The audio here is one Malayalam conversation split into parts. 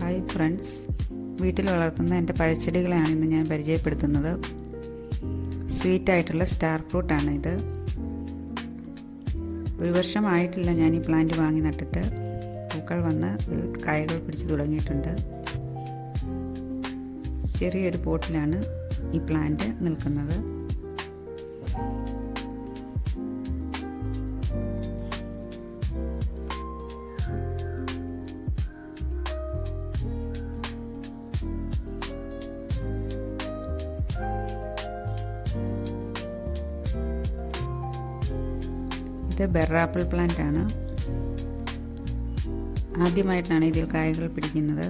ഹായ് ഫ്രണ്ട്സ്, വീട്ടിൽ വളർത്തുന്ന എൻ്റെ പഴച്ചെടികളാണ് ഇന്ന് ഞാൻ പരിചയപ്പെടുത്തുന്നത്. സ്വീറ്റായിട്ടുള്ള സ്റ്റാർ ഫ്രൂട്ടാണ് ഇത്. ഒരു വർഷമായിട്ടില്ല ഞാൻ ഈ പ്ലാന്റ് വാങ്ങി നട്ടിട്ട്. പൂക്കൾ വന്ന് കായകൾ പിടിച്ച് തുടങ്ങിയിട്ടുണ്ട്. ചെറിയൊരു പോട്ടിലാണ് ഈ പ്ലാന്റ് നിൽക്കുന്നത്. ഇത് ബെറാപ്പിൾ പ്ലാന്റ് ആണ്. ആദ്യമായിട്ടാണ് ഇതിൽ കായകൾ പിടിക്കുന്നത്.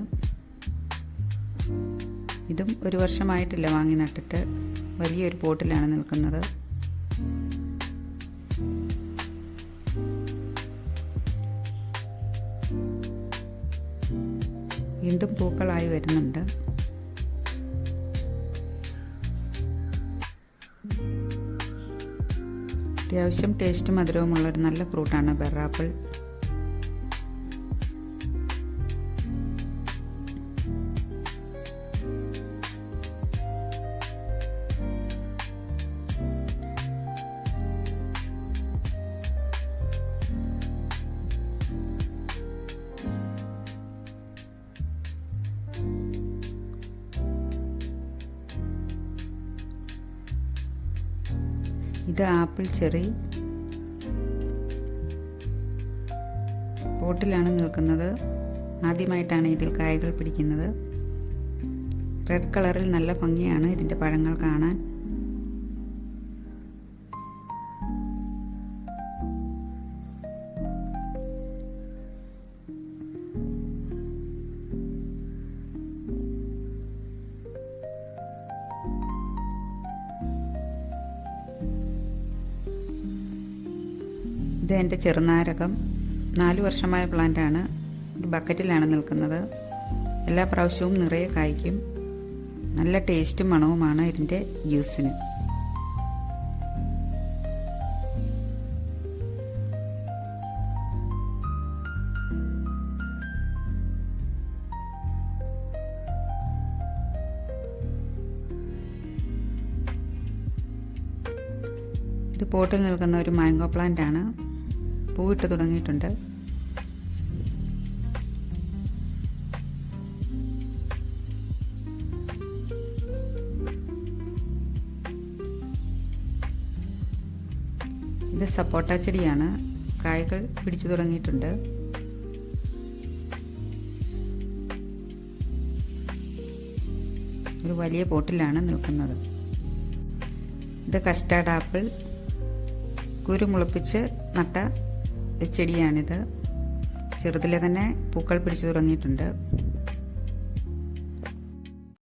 ഇതും ഒരു വർഷമായിട്ടില്ല വാങ്ങി നട്ടിട്ട്. വലിയൊരു പോട്ടിലാണ് നിൽക്കുന്നത്. വീണ്ടും പൂക്കളായി വരുന്നുണ്ട്. അത്യാവശ്യം ടേസ്റ്റും മധുരവുമുള്ളൊരു നല്ല ഫ്രൂട്ടാണ് ബെറാപ്പിൾ. ഇത് ആപ്പിൾ ചെറി. പോട്ടിലാണ് നിൽക്കുന്നത്. ആദ്യമായിട്ടാണ് ഇതിൽ കായകൾ പിടിക്കുന്നത്. റെഡ് കളറിൽ നല്ല ഭംഗിയാണ് ഇതിൻ്റെ പഴങ്ങൾ കാണാൻ. ഇത് എൻ്റെ ചെറുനാരകം. 4 വർഷമായ പ്ലാന്റാണ്. ഒരു ബക്കറ്റിലാണ് നിൽക്കുന്നത്. എല്ലാ പ്രാവശ്യവും നിറയെ കായ്ക്കും. നല്ല ടേസ്റ്റും മണവുമാണ് ഇതിൻ്റെ ജ്യൂസിന്. ഇത് പോട്ടിൽ നിൽക്കുന്ന ഒരു മാംഗോ പ്ലാന്റ് ആണ്. പൂവിട്ട് തുടങ്ങിയിട്ടുണ്ട്. ഇത് സപ്പോട്ട ചെടിയാണ്. കായകൾ പിടിച്ചു തുടങ്ങിയിട്ടുണ്ട്. ഒരു വലിയ പോട്ടിലാണ് നിൽക്കുന്നത്. ഇത് കസ്റ്റാർഡ് ആപ്പിൾ. കുരുമുളപ്പിച്ച് നട്ട ചെടിയാണിത്. ചെറുതിലെ തന്നെ പൂക്കൾ പിടിച്ചു തുടങ്ങിയിട്ടുണ്ട്.